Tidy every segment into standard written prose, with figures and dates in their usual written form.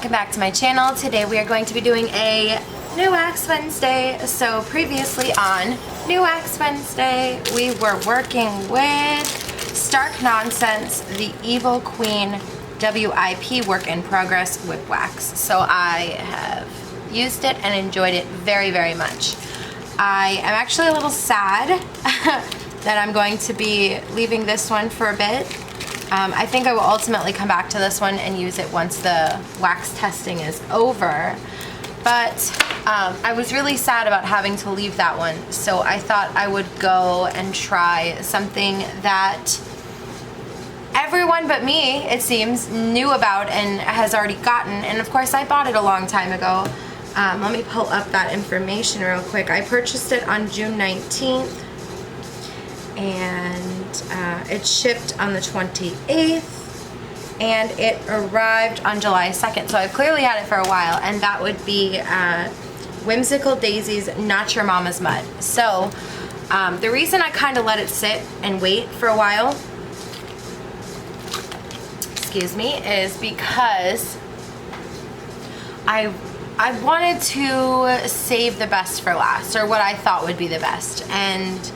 welcome back to my channel. Today we are going to be doing a New Wax Wednesday. So previously on New Wax Wednesday, we were working with Stark Nonsense, the Evil Queen WIP Work in Progress Whip Wax. So I have used it and enjoyed it very, very much. I am actually a little sad that I'm going to be leaving this one for a bit. I think I will ultimately come back to this one and use it once the wax testing is over. But I was really sad about having to leave that one, so I thought I would go and try something that everyone but me, it seems, knew about and has already gotten. And of course I bought it a long time ago. Let me pull up that information real quick. I purchased it on June 19th. And it shipped on the 28th, and it arrived on July 2nd. So I've clearly had it for a while, and that would be WhimsicalDaisys Not Your Mama's Mud. So the reason I kind of let it sit and wait for a while, excuse me, is because I wanted to save the best for last, or what I thought would be the best. And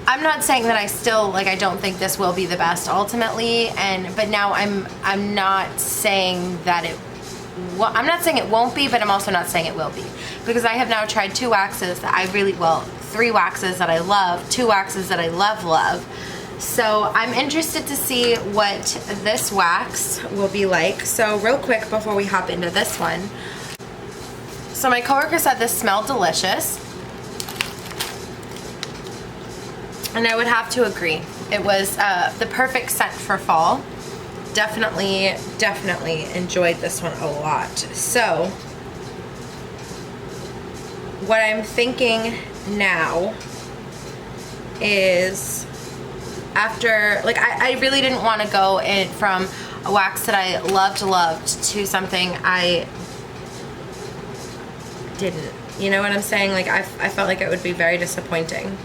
I'm not saying that I still, like, I don't think this will be the best ultimately, but now I'm not saying that I'm not saying it won't be, but I'm also not saying it will be, because I have now tried two waxes that I really, well, three waxes that I love, two waxes that I love. So I'm interested to see what this wax will be like. So real quick before we hop into this one, so my coworker said this smelled delicious. And I would have to agree. It was the perfect scent for fall. Definitely enjoyed this one a lot. So, what I'm thinking now is, after, like, I really didn't want to go in from a wax that I loved to something I didn't. You know what I'm saying? Like, I felt like it would be very disappointing.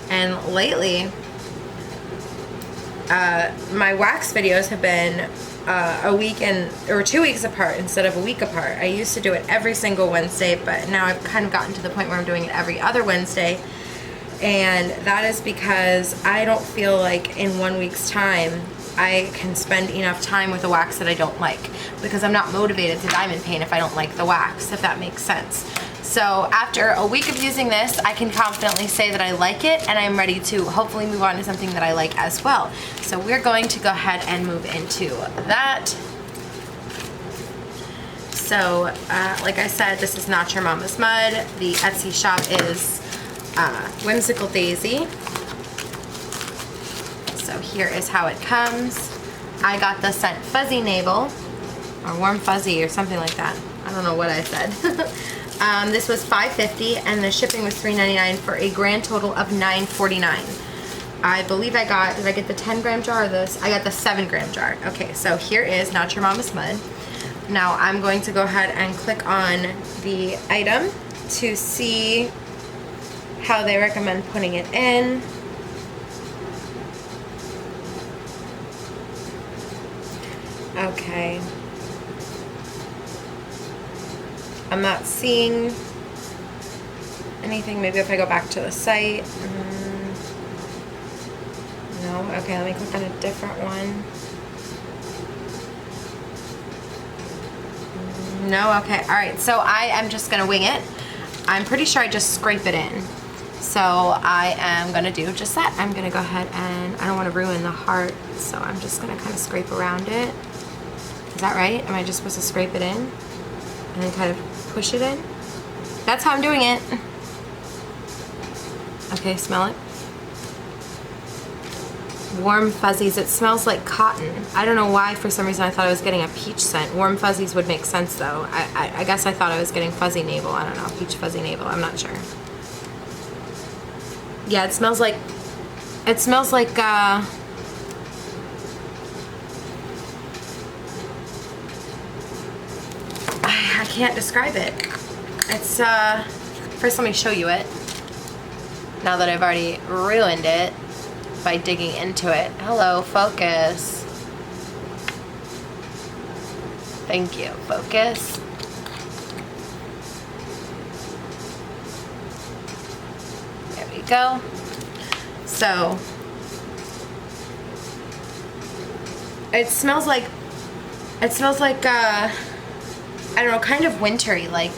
And lately, my wax videos have been a week or 2 weeks apart instead of a week apart. I used to do it every single Wednesday, but now I've kind of gotten to the point where I'm doing it every other Wednesday. And that is because I don't feel like in 1 week's time I can spend enough time with a wax that I don't like, because I'm not motivated to diamond paint if I don't like the wax, if that makes sense. So after a week of using this, I can confidently say that I like it, and I'm ready to hopefully move on to something that I like as well. So we're going to go ahead and move into that. So like I said, this is Not Your Mama's Mud. The Etsy shop is Whimsical Daisy. So here is how it comes. I got the scent Fuzzy Navel, or Warm Fuzzy, or something like that. I don't know what I said. This was $5.50 and the shipping was $3.99 for a grand total of $9.49. I believe did I get the 10 gram jar or this? I got the 7 gram jar. Okay, so here is Not Your Mama's Mud. Now I'm going to go ahead and click on the item to see how they recommend putting it in. Okay. I'm not seeing anything. Maybe if I go back to the site. No. Okay, let me click on a different one. No. Okay. All right. So I am just gonna wing it. I'm pretty sure I just scrape it in. So I am gonna do just that. I'm gonna go ahead and I don't want to ruin the heart, so I'm just gonna kind of scrape around it. Is that right? Am I just supposed to scrape it in and then kind of push it in? That's how I'm doing it. Okay, smell it. Warm Fuzzies. It smells like cotton. I don't know why, for some reason I thought I was getting a peach scent. Warm Fuzzies would make sense though. I guess I thought I was getting Fuzzy Navel. I don't know, Peach Fuzzy Navel. I'm not sure. Yeah, it smells like I can't describe it. It's first let me show you it, now that I've already ruined it by digging into it. Hello, focus. Thank you. Focus. There we go. So it smells like I don't know, kind of wintry, like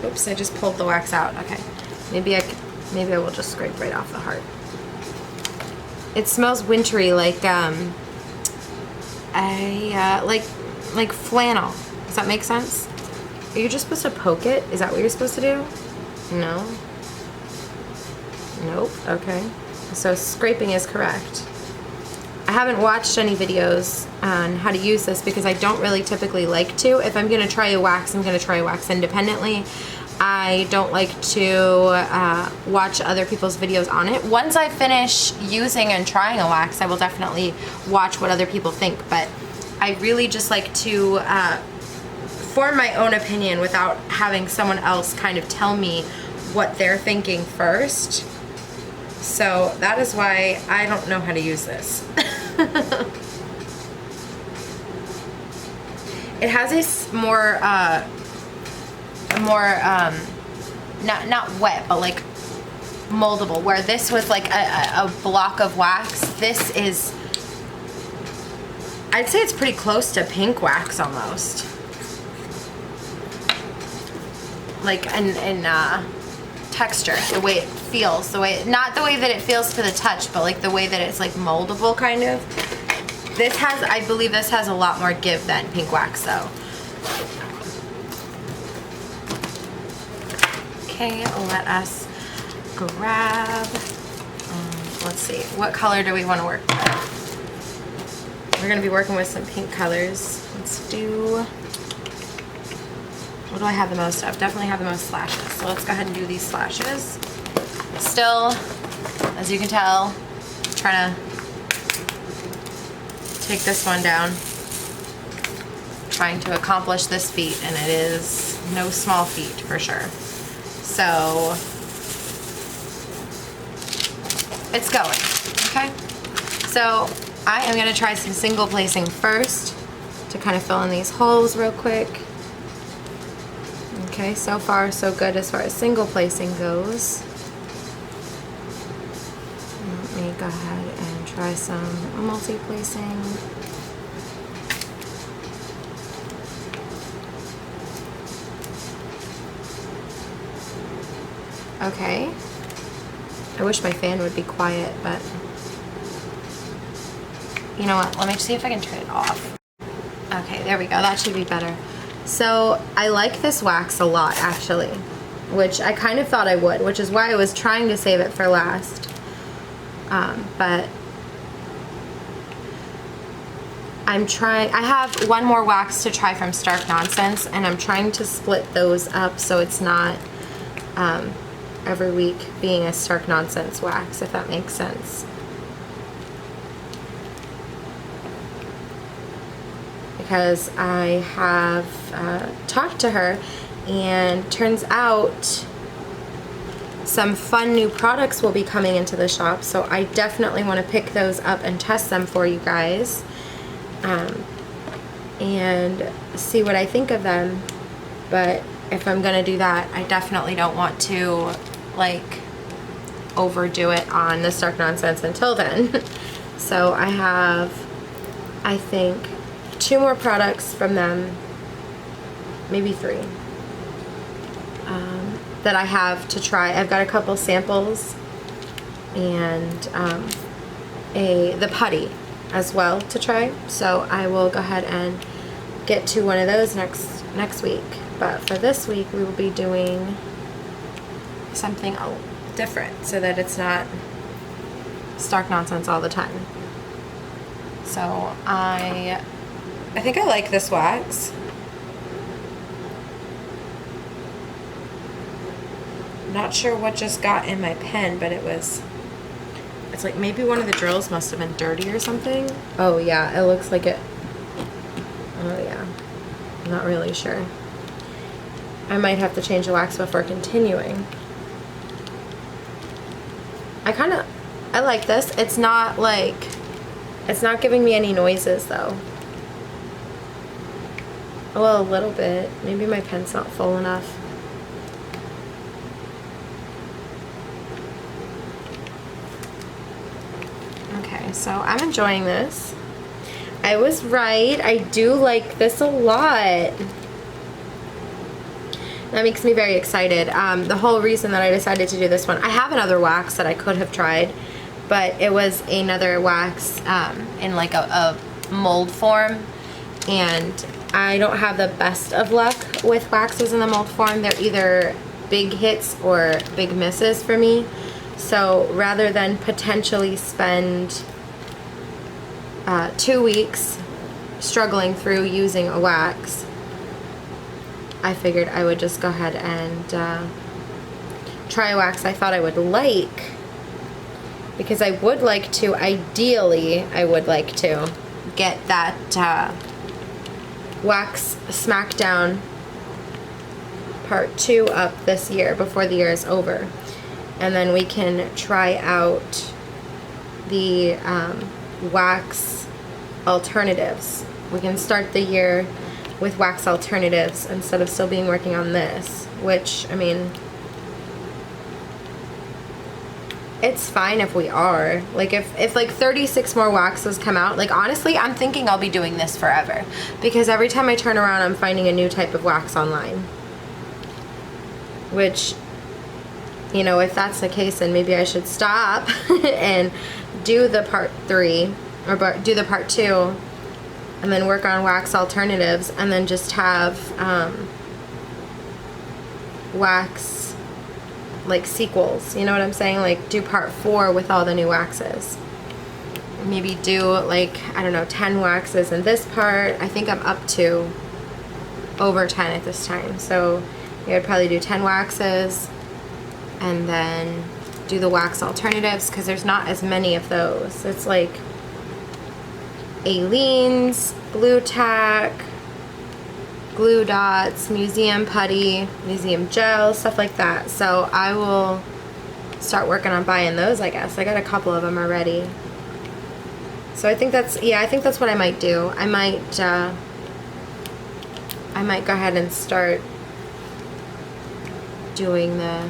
oops, I just pulled the wax out. Okay, maybe I will just scrape right off the heart. It smells wintry, like like flannel. Does that make sense? Are you just supposed to poke it? Is that what you're supposed to do? No. Nope. Okay. So scraping is correct. I haven't watched any videos on how to use this because I don't really typically like to. If I'm going to try a wax, I'm going to try a wax independently. I don't like to watch other people's videos on it. Once I finish using and trying a wax, I will definitely watch what other people think, but I really just like to form my own opinion without having someone else kind of tell me what they're thinking first. So that is why I don't know how to use this. It has a more not wet, but like moldable, where this was like a block of wax. This is, I'd say it's pretty close to pink wax almost. Like in texture, the way it feels, not the way that it feels to the touch, but like the way that it's like moldable kind of. This has, I believe this has a lot more give than pink wax though. Okay, let us grab, let's see, what color do we want to work with? We're going to be working with some pink colors. Let's do, what do I have the most of? Definitely have the most slashes. So let's go ahead and do these slashes. Still, as you can tell, trying to take this one down. Trying to accomplish this feat, and it is no small feat for sure. So it's going, okay? So I am gonna try some single placing first to kind of fill in these holes real quick. Okay, so far so good as far as single placing goes. Let me go ahead and try some multi-placing. Okay. I wish my fan would be quiet, but you know what? Let me see if I can turn it off. Okay, there we go. That should be better. So I like this wax a lot, actually, which I kind of thought I would, which is why I was trying to save it for last. But I'm trying, I have one more wax to try from Stark Nonsense, and I'm trying to split those up so it's not every week being a Stark Nonsense wax, if that makes sense. Because I have talked to her, and turns out some fun new products will be coming into the shop, so I definitely want to pick those up and test them for you guys, and see what I think of them. But if I'm gonna do that, I definitely don't want to like overdo it on the Stark Nonsense until then. So I have, I think, 2 more products from them, maybe 3, that I have to try. I've got a couple samples and the putty as well to try. So I will go ahead and get to one of those next week. But for this week, we will be doing something different so that it's not Stark Nonsense all the time. So I think I like this wax. Not sure what just got in my pen, but it's like maybe one of the drills must have been dirty or something. Oh yeah, it looks like it. Oh yeah, I'm not really sure. I might have to change the wax before continuing. I like this. It's not like, it's not giving me any noises though. Well, a little bit. Maybe my pen's not full enough. Okay, so I'm enjoying this. I was right. I do like this a lot. That makes me very excited. The whole reason that I decided to do this one, I have another wax that I could have tried, but it was another wax in like a mold form, and I don't have the best of luck with waxes in the mold form. They're either big hits or big misses for me. So rather than potentially spend 2 weeks struggling through using a wax, I figured I would just go ahead and try a wax I thought I would like, because I would like to, ideally, I would like to get that wax Smackdown part 2 up this year before the year is over, and then we can try out the wax alternatives. We can start the year with wax alternatives instead of still being working on this, which, I mean, it's fine if we are. Like, if like 36 more waxes come out, like, honestly, I'm thinking I'll be doing this forever, because every time I turn around, I'm finding a new type of wax online. Which, you know, if that's the case, then maybe I should stop and do the part 3, or do the part 2, and then work on wax alternatives, and then just have wax like sequels, you know what I'm saying? Like, do part 4 with all the new waxes. Maybe do like, I don't know, 10 waxes in this part. I think I'm up to over 10 at this time, so I would probably do 10 waxes and then do the wax alternatives, because there's not as many of those. It's like Aleene's, glue tack, glue dots, museum putty, museum gel, stuff like that. So I will start working on buying those, I guess. I got a couple of them already. So I think that's, yeah, I think that's what I might do. I might go ahead and start doing the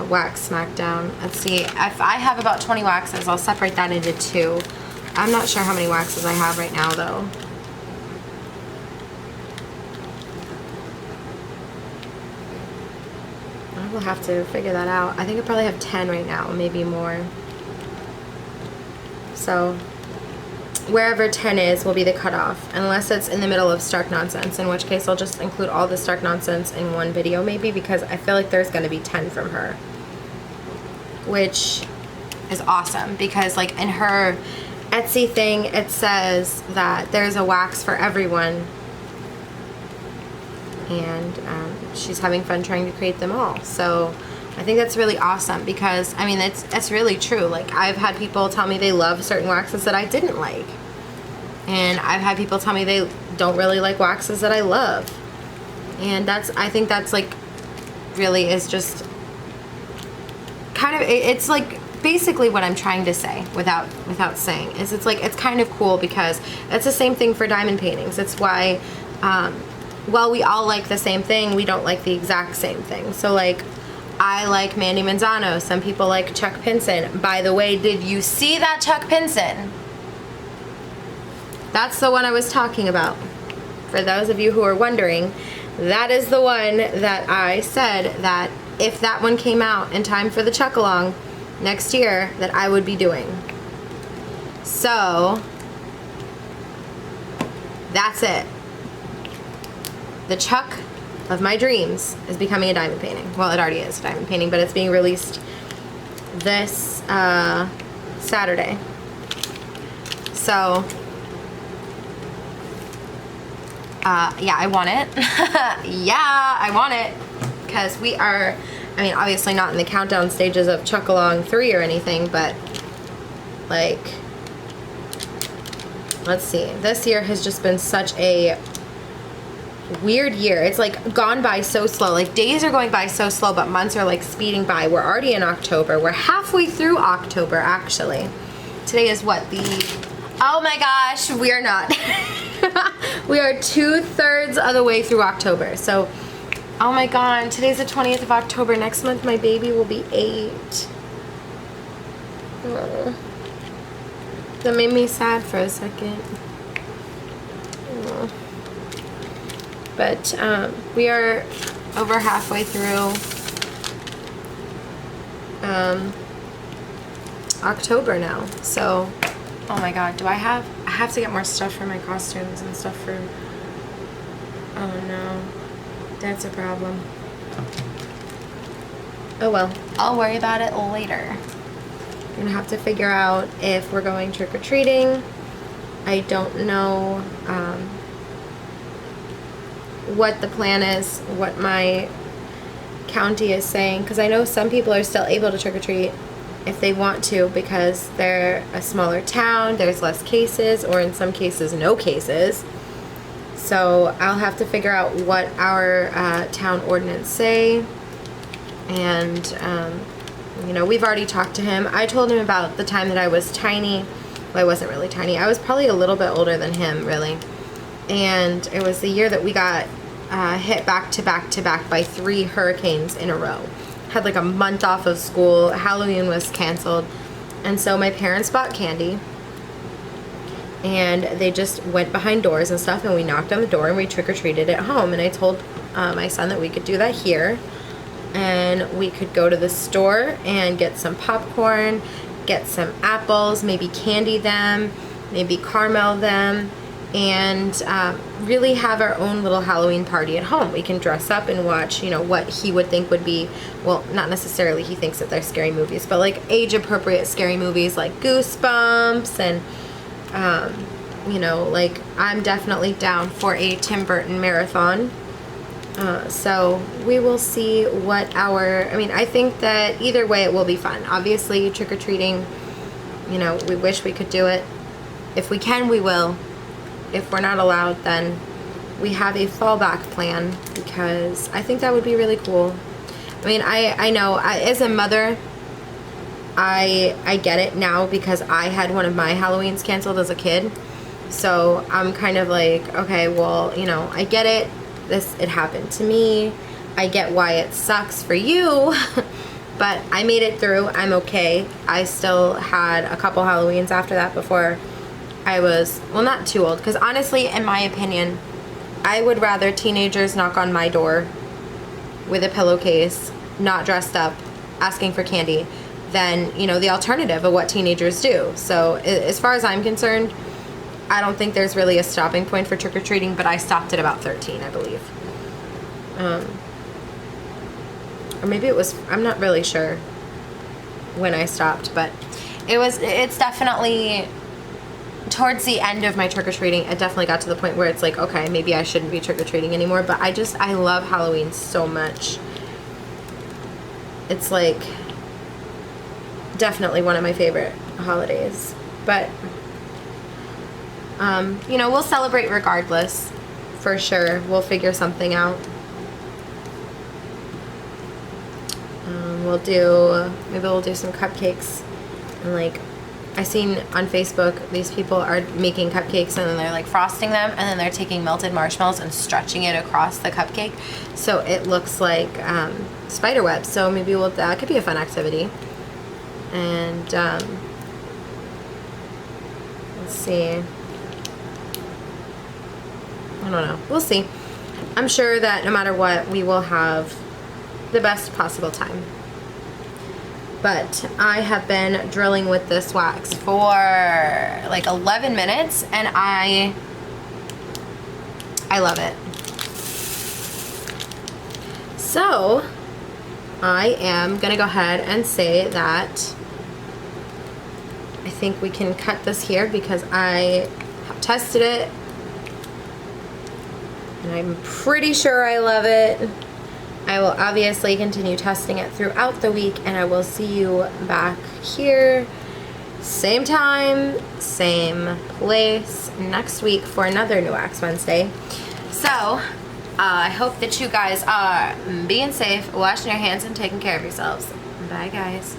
wax Smackdown. Let's see, if I have about 20 waxes, I'll separate that into 2. I'm not sure how many waxes I have right now, though. I will have to figure that out. I think I probably have 10 right now, maybe more. So wherever 10 is will be the cutoff, unless it's in the middle of Stark Nonsense, in which case I'll just include all the Stark Nonsense in one video maybe, because I feel like there's going to be 10 from her, which is awesome, because like in her Etsy thing it says that there's a wax for everyone, and she's having fun trying to create them all. So I think that's really awesome, because I mean it's really true. Like, I've had people tell me they love certain waxes that I didn't like, and I've had people tell me they don't really like waxes that I love, and that's, I think that's like really is just kind of, it's like basically what I'm trying to say without saying is, it's like, it's kind of cool, because it's the same thing for diamond paintings. It's why while we all like the same thing, we don't like the exact same thing. So like, I like Mandy Manzano. Some people like Chuck Pinson. By the way, did you see that Chuck Pinson? That's the one I was talking about. For those of you who are wondering, that is the one that I said that if that one came out in time for the Chuck-along next year, that I would be doing. So that's it. The Chuck of my dreams is becoming a diamond painting. Well, it already is a diamond painting, but it's being released this Saturday. So yeah, I want it. Yeah, I want it, because we are, I mean, obviously not in the countdown stages of Chuck-along 3 or anything, but like, let's see, this year has just been such a weird year. It's like gone by so slow. Like days are going by so slow, but months are like speeding by. We're already in October. We're halfway through October, actually. Today is what, oh my gosh, we are not. We are 2/3 of the way through October. So, oh my God, today's the 20th of October. Next month my baby will be 8. Oh. That made me sad for a second. Oh. But we are over halfway through October now. So, oh my God, I have to get more stuff for my costumes and stuff for, oh no, that's a problem. Oh well, I'll worry about it later. I'm gonna have to figure out if we're going trick-or-treating. I don't know what the plan is, what my county is saying, because I know some people are still able to trick-or-treat if they want to because they're a smaller town, there's less cases, or in some cases no cases. So I'll have to figure out what our town ordinance say. And you know, we've already talked to him. I told him about the time that I was tiny. Well, I wasn't really tiny. I was probably a little bit older than him, really. And it was the year that we got hit back to back to back by 3 hurricanes in a row. Had like a month off of school. Halloween was canceled. And so my parents bought candy. And they just went behind doors and stuff. And we knocked on the door and we trick-or-treated at home. And I told my son that we could do that here. And we could go to the store and get some popcorn, get some apples, maybe candy them, maybe caramel them, and really have our own little Halloween party at home. We can dress up and watch, you know, what he would think would be, well, not necessarily he thinks that they're scary movies, but like age-appropriate scary movies like Goosebumps and, you know, like I'm definitely down for a Tim Burton marathon. So we will see what I mean, I think that either way it will be fun. Obviously, trick-or-treating, you know, we wish we could do it. If we can, we will. If we're not allowed, then we have a fallback plan because I think that would be really cool. I mean, I know, as a mother, I get it now because I had one of my Halloweens canceled as a kid. So I'm kind of like, okay, well, you know, I get it. It happened to me. I get why it sucks for you, but I made it through. I'm okay. I still had a couple Halloweens after that before I was, well, not too old, because honestly, in my opinion, I would rather teenagers knock on my door with a pillowcase, not dressed up, asking for candy, than, you know, the alternative of what teenagers do. So as far as I'm concerned, I don't think there's really a stopping point for trick-or-treating, but I stopped at about 13, I believe. Or maybe it was, I'm not really sure when I stopped, but it's definitely towards the end of my trick-or-treating, it definitely got to the point where it's like, okay, maybe I shouldn't be trick-or-treating anymore, but I love Halloween so much. It's like definitely one of my favorite holidays, but you know, we'll celebrate regardless, for sure. We'll figure something out. Maybe we'll do some cupcakes. And like, I seen on Facebook, these people are making cupcakes and then they're like frosting them and then they're taking melted marshmallows and stretching it across the cupcake. So it looks like spider web. So maybe that could be a fun activity. And let's see. I don't know. We'll see. I'm sure that no matter what, we will have the best possible time. But I have been drilling with this wax for like 11 minutes and I love it. So I am gonna go ahead and say that I think we can cut this here because I have tested it. And I'm pretty sure I love it. I will obviously continue testing it throughout the week and I will see you back here, same time, same place, next week for another New Wax Wednesday. So, I hope that you guys are being safe, washing your hands, and taking care of yourselves. Bye, guys.